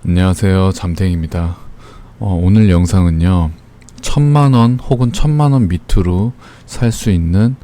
안녕하세요, 잠탱입니다. 오늘 영상은요, 1000만원 혹은 1000만원 밑으로 살 수 있는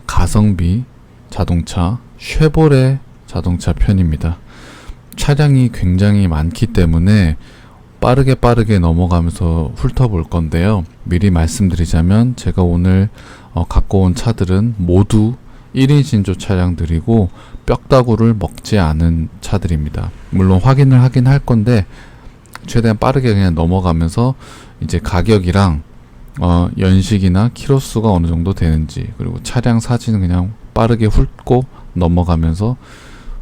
가성비 자동차 쉐보레 자동차 편입니다. 차량이 굉장히 많기 때문에 빠르게 넘어가면서 훑어볼 건데요. 미리 말씀드리자면 제가 오늘 갖고 온 차들은 모두 1인 신조 차량들이고 뼈다구를 먹지 않은 차들입니다. 물론 확인을 하긴 할 건데 최대한 빠르게 그냥 넘어가면서 이제 가격이랑 연식이나 키로수가 어느 정도 되는지, 그리고 차량 사진은 그냥 빠르게 훑고 넘어가면서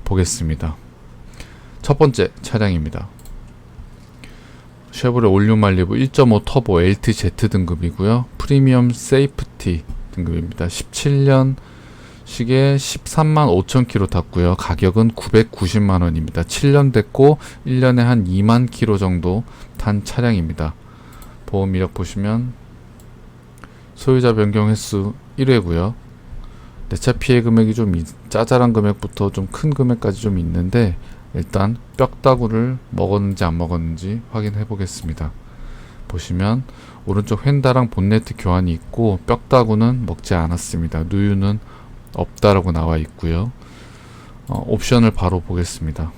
보겠습니다. 첫 번째 차량입니다. 쉐보레 올류 말리부 1.5 터보 LTZ 등급이고요. 프리미엄 세이프티 등급입니다. 17년 시계 13만 5천 킬로 탔고요. 가격은 990만 원입니다. 7년 됐고 1년에 한 2만 킬로 정도 탄 차량입니다. 보험 이력 보시면 소유자 변경 횟수 1회고요. 내차 피해 금액이 좀 짜잘한 금액부터 좀 큰 금액까지 좀 있는데, 일단 뼈다구를 먹었는지 안 먹었는지 확인해 보겠습니다. 보시면 오른쪽 휀다랑 본네트 교환이 있고 뼈다구는 먹지 않았습니다. 누유는 없다라고 나와 있고요. 옵션을 바로 보겠습니다.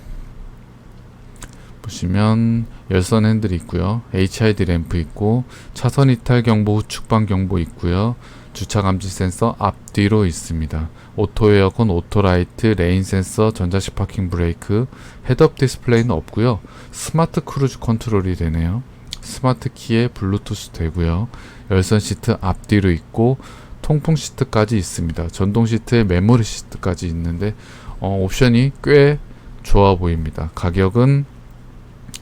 보시면 열선 핸들이 있고요. HID 램프 있고 차선 이탈 경보, 후측방 경보 있고요. 주차 감지 센서 앞뒤로 있습니다. 오토 에어컨, 오토 라이트, 레인 센서, 전자식 파킹 브레이크, 헤드업 디스플레이는 없고요. 스마트 크루즈 컨트롤이 되네요. 스마트 키에 블루투스 되고요. 열선 시트 앞뒤로 있고 통풍 시트까지 있습니다. 전동 시트에 메모리 시트까지 있는데 옵션이 꽤 좋아 보입니다. 가격은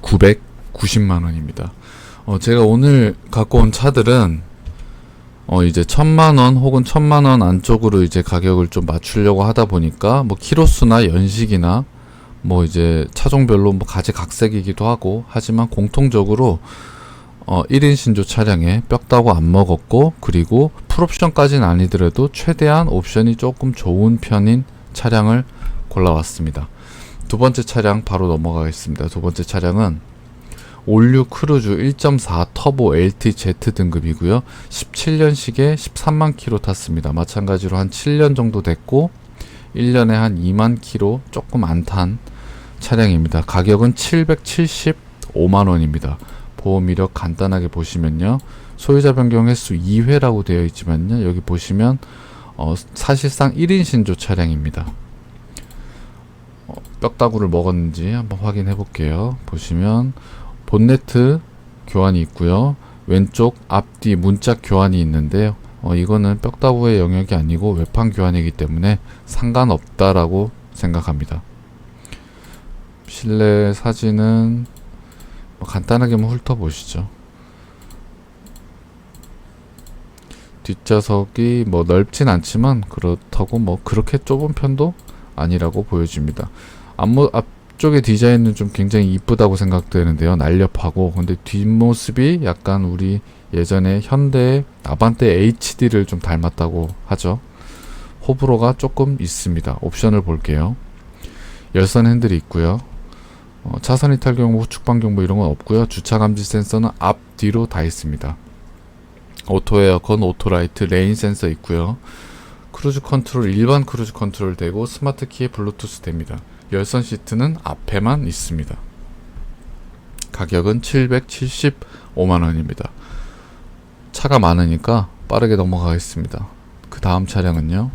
990만 원입니다. 제가 오늘 갖고 온 차들은 이제 1000만원 혹은 1000만원 안쪽으로 이제 가격을 좀 맞추려고 하다 보니까 뭐 키로수나 연식이나 뭐 이제 차종별로 뭐 가지각색이기도 하고, 하지만 공통적으로 1인 신조 차량에 뼈다구 안 먹었고, 그리고 풀옵션까지는 아니더라도 최대한 옵션이 조금 좋은 편인 차량을 골라왔습니다. 두 번째 차량 바로 넘어가겠습니다. 두 번째 차량은 올류 크루즈 1.4 터보 LTZ 등급이고요. 17년식에 13만 킬로 탔습니다. 마찬가지로 한 7년 정도 됐고 1년에 한 2만 킬로 조금 안 탄 차량입니다. 가격은 775만 원입니다. 보험 이력 간단하게 보시면요, 소유자 변경 횟수 2회라고 되어 있지만요, 여기 보시면 사실상 1인 신조 차량입니다. 뼈다구를 먹었는지 한번 확인해 볼게요. 보시면 본네트 교환이 있고요. 왼쪽 앞뒤 문짝 교환이 있는데요, 이거는 뼈다구의 영역이 아니고 외판 교환이기 때문에 상관없다라고 생각합니다. 실내 사진은 간단하게 훑어보시죠. 뒷좌석이 넓진 않지만 그렇다고 그렇게 좁은 편도 아니라고 보여집니다. 앞쪽의 디자인은 좀 굉장히 이쁘다고 생각되는데요. 날렵하고. 근데 뒷모습이 약간 우리 예전에 현대의 아반떼 HD를 좀 닮았다고 하죠. 호불호가 조금 있습니다. 옵션을 볼게요. 열선 핸들이 있고요. 차선 이탈 경보, 후측방 경보 이런 건 없고요. 주차 감지 센서는 앞뒤로 다 있습니다. 오토 에어컨, 오토 라이트, 레인 센서 있고요. 크루즈 컨트롤, 일반 크루즈 컨트롤 되고 스마트 키에 블루투스 됩니다. 열선 시트는 앞에만 있습니다. 가격은 775만 원입니다. 차가 많으니까 빠르게 넘어가겠습니다. 그 다음 차량은요,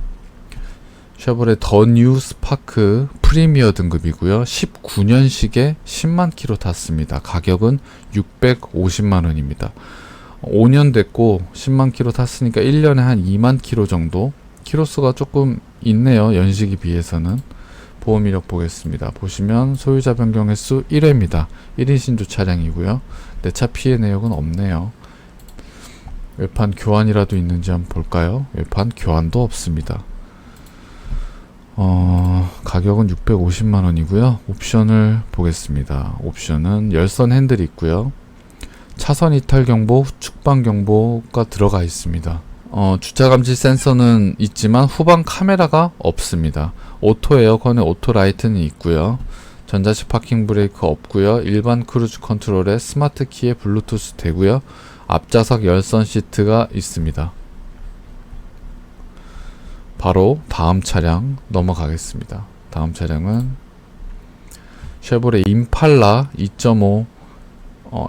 쉐보레 더 뉴 스파크 프리미어 등급이고요. 19년식에 10만 킬로 탔습니다. 가격은 650만 원입니다. 5년 됐고 10만 킬로 탔으니까 1년에 한 2만 킬로 정도, 키로수가 조금 있네요. 연식에 비해서는. 보험 이력 보겠습니다. 보시면 소유자 변경 횟수 1회입니다. 1인 신조 차량이고요. 내차 피해 내역은 없네요. 외판 교환이라도 있는지 한번 볼까요? 외판 교환도 없습니다. 가격은 650만 원이고요. 옵션을 보겠습니다. 옵션은 열선 핸들이 있고요. 차선 이탈 경보, 후측방 경보가 들어가 있습니다. 주차 감지 센서는 있지만 후방 카메라가 없습니다. 오토 에어컨에 오토 라이트는 있고요. 전자식 파킹 브레이크 없고요. 일반 크루즈 컨트롤에 스마트 키에 블루투스 되고요. 앞좌석 열선 시트가 있습니다. 바로 다음 차량 넘어가겠습니다. 다음 차량은 쉐보레 임팔라 2.5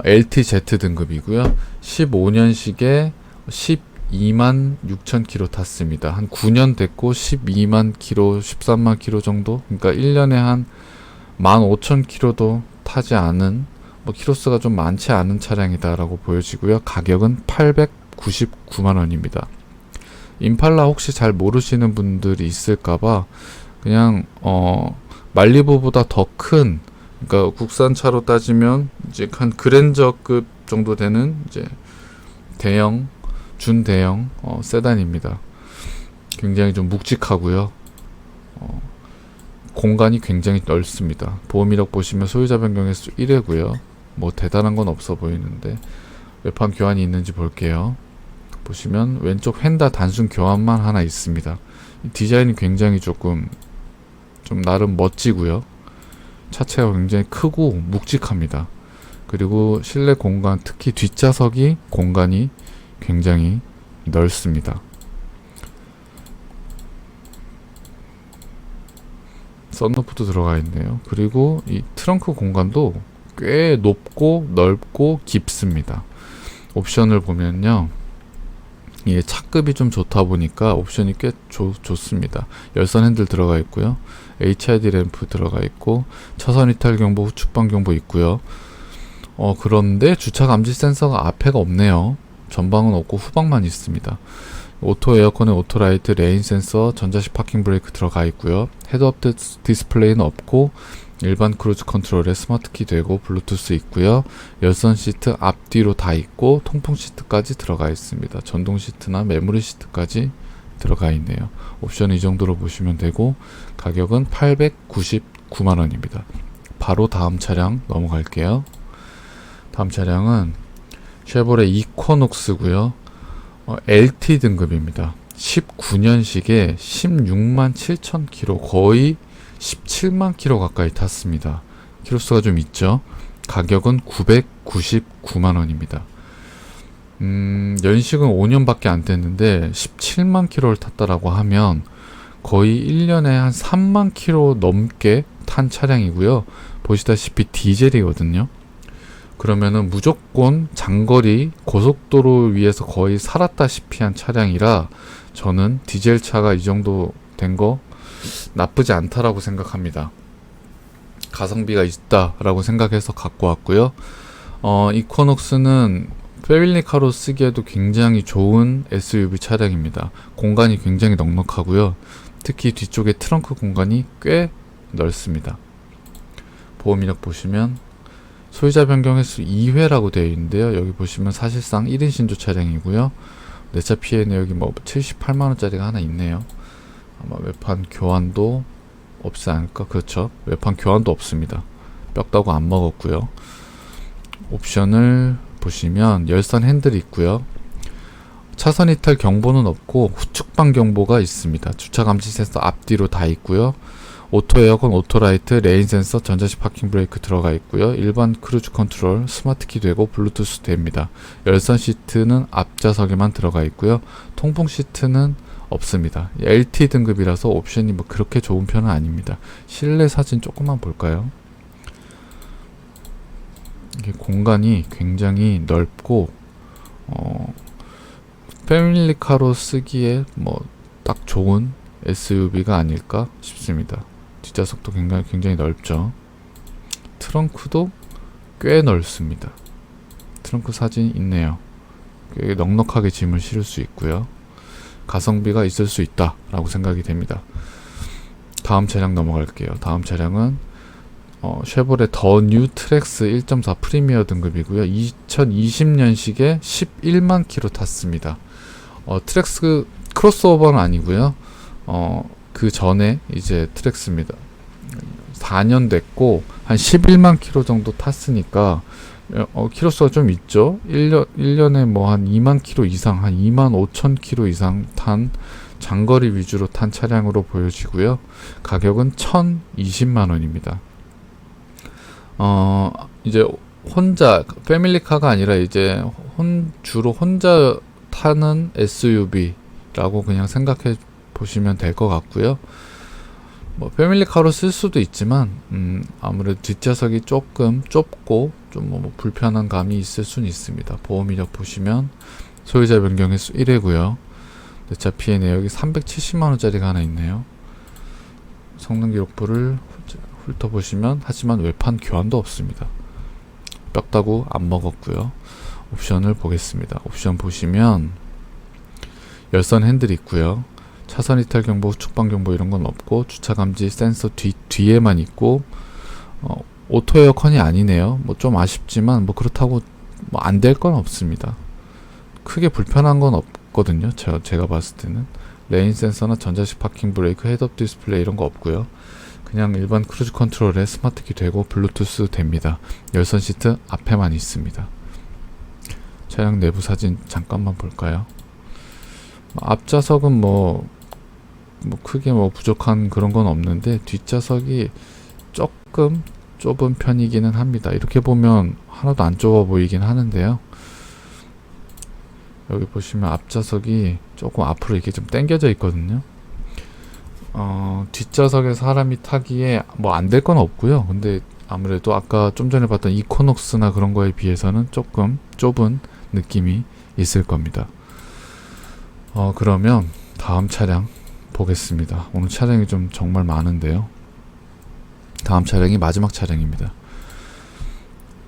LTZ 등급이고요. 15년식에 12만 6천 킬로 탔습니다. 한 9년 됐고 12만 킬로, 13만 킬로 정도? 그러니까 1년에 한 15,000킬로도 타지 않은, 킬로수가 좀 많지 않은 차량이다 라고 보여지고요. 가격은 899만 원입니다. 임팔라 혹시 잘 모르시는 분들이 있을까봐 그냥 말리부보다 더 큰, 그러니까 국산차로 따지면 이제 한 그랜저급 정도 되는 이제 대형, 준대형 세단입니다. 굉장히 좀 묵직하고요. 공간이 굉장히 넓습니다. 보험 이력 보시면 소유자 변경 횟수 1회고요. 뭐 대단한 건 없어 보이는데 외판 교환이 있는지 볼게요. 보시면 왼쪽 휀다 단순 교환만 하나 있습니다. 이 디자인이 굉장히 좀 나름 멋지고요. 차체가 굉장히 크고 묵직합니다. 그리고 실내 공간, 특히 뒷좌석이 공간이 굉장히 넓습니다. 썬루프도 들어가 있네요. 그리고 이 트렁크 공간도 꽤 높고 넓고 깊습니다. 옵션을 보면요, 이게 차급이 좀 좋다 보니까 옵션이 꽤 좋습니다. 열선 핸들 들어가 있고요. HID 램프 들어가 있고 차선 이탈 경보, 후측방 경보 있고요. 그런데 주차 감지 센서가 앞에가 없네요. 전방은 없고 후방만 있습니다. 오토 에어컨에 오토라이트, 레인 센서, 전자식 파킹 브레이크 들어가 있고요. 헤드업 디스플레이는 없고 일반 크루즈 컨트롤에 스마트키 되고 블루투스 있고요. 열선 시트 앞뒤로 다 있고 통풍 시트까지 들어가 있습니다. 전동 시트나 메모리 시트까지 들어가 있네요. 옵션 이 정도로 보시면 되고 가격은 899만 원입니다. 바로 다음 차량 넘어갈게요. 다음 차량은 쉐보레 이코녹스고요. LT 등급입니다. 19년식에 16만 7천 킬로, 거의 17만 킬로 가까이 탔습니다. 킬로수가 좀 있죠. 가격은 999만 원입니다. 연식은 5년밖에 안 됐는데 17만 킬로를 탔다라고 하면 거의 1년에 한 3만 킬로 넘게 탄 차량이고요. 보시다시피 디젤이거든요. 그러면은 무조건 장거리 고속도로 위에서 거의 살았다시피 한 차량이라 저는 디젤 차가 이 정도 된 거 나쁘지 않다라고 생각합니다. 가성비가 있다라고 생각해서 갖고 왔고요. 이코녹스는 패밀리카로 쓰기에도 굉장히 좋은 SUV 차량입니다. 공간이 굉장히 넉넉하고요. 특히 뒤쪽에 트렁크 공간이 꽤 넓습니다. 보험 이력 보시면 소유자 변경 횟수 2회라고 되어 있는데요. 여기 보시면 사실상 1인 신조 차량이고요. 내차 피해 내역이 78만원짜리가 하나 있네요. 아마 외판 교환도 없지 않을까? 그렇죠. 외판 교환도 없습니다. 뼈다구 안 먹었고요. 옵션을 보시면 열선 핸들이 있고요. 차선 이탈 경보는 없고 후측방 경보가 있습니다. 주차 감지 센서 앞뒤로 다 있고요. 오토 에어컨, 오토라이트, 레인 센서, 전자식 파킹 브레이크 들어가 있고요. 일반 크루즈 컨트롤, 스마트키 되고 블루투스 됩니다. 열선 시트는 앞좌석에만 들어가 있고요. 통풍 시트는 없습니다. LT 등급이라서 옵션이 그렇게 좋은 편은 아닙니다. 실내 사진 조금만 볼까요? 이게 공간이 굉장히 넓고 패밀리카로 쓰기에 딱 좋은 SUV가 아닐까 싶습니다. 뒷좌석도 굉장히 넓죠. 트렁크도 꽤 넓습니다. 트렁크 사진 있네요. 꽤 넉넉하게 짐을 실을 수 있고요. 가성비가 있을 수 있다 라고 생각이 됩니다. 다음 차량 넘어갈게요. 다음 차량은 쉐보레 더 뉴 트랙스 1.4 프리미어 등급이고요. 2020년식에 11만 킬로 탔습니다. 트랙스 크로스오버는 아니고요. 그 전에 이제 트랙스입니다. 4년 됐고 한 11만 킬로 정도 탔으니까 킬로수가 좀 있죠. 1년에 한 2만 킬로 이상, 한 2만 5천 킬로 이상 탄 장거리 위주로 탄 차량으로 보여지고요. 가격은 1,020만 원입니다. 이제 혼자 패밀리카가 아니라 이제 주로 혼자 타는 SUV라고 그냥 생각해 보시면 될 것 같고요. 뭐 패밀리카로 쓸 수도 있지만 아무래도 뒷좌석이 조금 좁고 좀 뭐 불편한 감이 있을 수는 있습니다. 보험 이력 보시면 소유자 변경 횟수 1회고요. 내차 피해 내역이 370만원짜리가 하나 있네요. 성능 기록부를 훑어보시면 하지만 외판 교환도 없습니다. 뼈다구 안 먹었고요. 옵션을 보겠습니다. 옵션 보시면 열선 핸들 있고요. 차선 이탈 경보, 후측방 경보 이런 건 없고 주차 감지 센서 뒤에만 있고 오토 에어컨이 아니네요. 뭐 좀 아쉽지만 뭐 그렇다고 뭐 안 될 건 없습니다. 크게 불편한 건 없거든요. 제가 봤을 때는 레인 센서나 전자식 파킹 브레이크, 헤드업 디스플레이 이런 거 없고요. 그냥 일반 크루즈 컨트롤에 스마트키 되고 블루투스 됩니다. 열선 시트 앞에만 있습니다. 차량 내부 사진 잠깐만 볼까요? 앞좌석은 뭐 크게 뭐 부족한 그런 건 없는데 뒷좌석이 조금 좁은 편이기는 합니다. 이렇게 보면 하나도 안 좁아 보이긴 하는데요. 여기 보시면 앞좌석이 조금 앞으로 이렇게 좀 당겨져 있거든요. 뒷좌석에 사람이 타기에 뭐 안 될 건 없고요. 근데 아무래도 아까 좀 전에 봤던 이코녹스나 그런 거에 비해서는 조금 좁은 느낌이 있을 겁니다. 그러면 다음 차량 보겠습니다. 오늘 차량이 좀 정말 많은데요. 다음 차량이 마지막 차량입니다.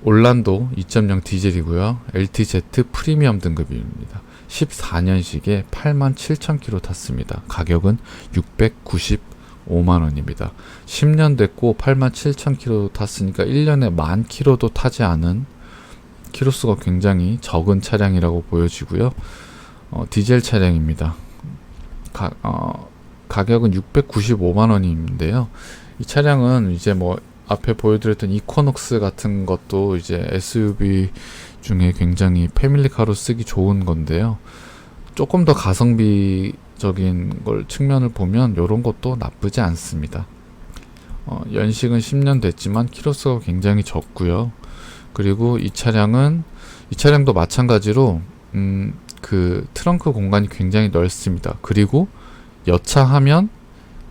올란도 2.0 디젤이고요. LTZ 프리미엄 등급입니다. 14년식에 87,000km 탔습니다. 가격은 695만원입니다. 10년 됐고 87,000km 탔으니까 1년에 10,000km도 타지 않은 키로수가 굉장히 적은 차량이라고 보여지고요. 디젤 차량입니다. 가격은 695만원인데요. 이 차량은 이제 뭐 앞에 보여드렸던 이코녹스 같은 것도 이제 SUV 중에 굉장히 패밀리카로 쓰기 좋은 건데요. 조금 더 가성비적인 걸 측면을 보면 이런 것도 나쁘지 않습니다. 연식은 10년 됐지만 키로수가 굉장히 적고요. 그리고 이 차량도 마찬가지로 그 트렁크 공간이 굉장히 넓습니다. 그리고 여차하면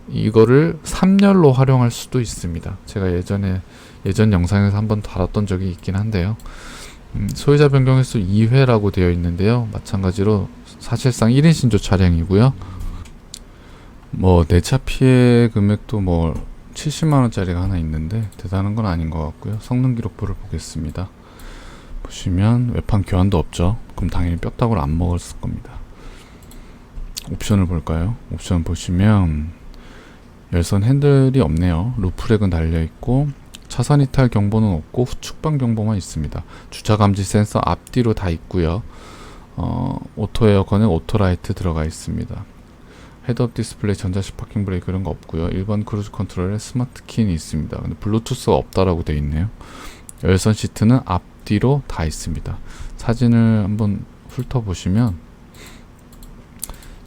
이거를 3열로 활용할 수도 있습니다. 제가 예전 영상에서 한번 다뤘던 적이 있긴 한데요. 소유자 변경 횟수 2회라고 되어 있는데요. 마찬가지로 사실상 1인 신조 차량이고요. 뭐 내차 피해 금액도 뭐 70만원짜리가 하나 있는데 대단한 건 아닌 것 같고요. 성능 기록부를 보겠습니다. 보시면 외판 교환도 없죠. 그럼 당연히 뼈다구를 안 먹었을 겁니다. 옵션을 볼까요? 옵션 보시면 열선 핸들이 없네요. 루프렉은 달려있고 차선 이탈 경보는 없고 후측방 경보만 있습니다. 주차 감지 센서 앞뒤로 다 있고요. 오토 에어컨에 오토라이트 들어가 있습니다. 헤드업 디스플레이, 전자식 파킹 브레이크 이런 거 없고요. 일반 크루즈 컨트롤에 스마트 키는 있습니다. 근데 블루투스가 없다라고 되어 있네요. 열선 시트는 앞뒤로 다 있습니다. 사진을 한번 훑어보시면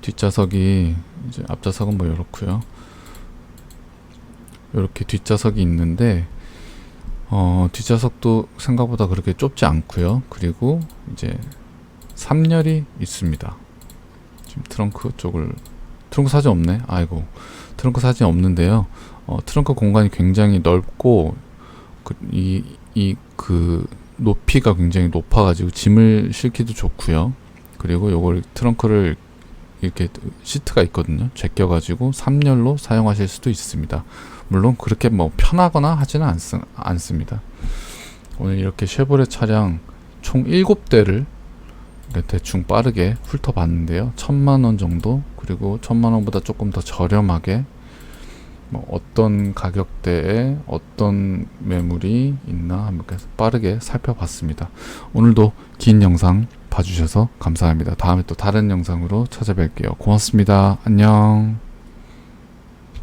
뒷좌석이 이제 앞좌석은 뭐 이렇고요. 이렇게 뒷좌석이 있는데 뒷좌석도 생각보다 그렇게 좁지 않고요. 그리고 이제 3열이 있습니다. 지금 트렁크 사진 없네. 아이고, 트렁크 사진 없는데요. 트렁크 공간이 굉장히 넓고 그 높이가 굉장히 높아가지고 짐을 싣기도 좋고요. 그리고 요걸 트렁크를 이렇게 시트가 있거든요. 제껴가지고 3열로 사용하실 수도 있습니다. 물론 그렇게 뭐 편하거나 하지는 않습니다. 오늘 이렇게 쉐보레 차량 총 7대를 대충 빠르게 훑어봤는데요. 1,000만원 정도, 그리고 1,000만원보다 조금 더 저렴하게 뭐 어떤 가격대에 어떤 매물이 있나 한번 빠르게 살펴봤습니다. 오늘도 긴 영상 봐주셔서 감사합니다. 다음에 또 다른 영상으로 찾아뵐게요. 고맙습니다. 안녕.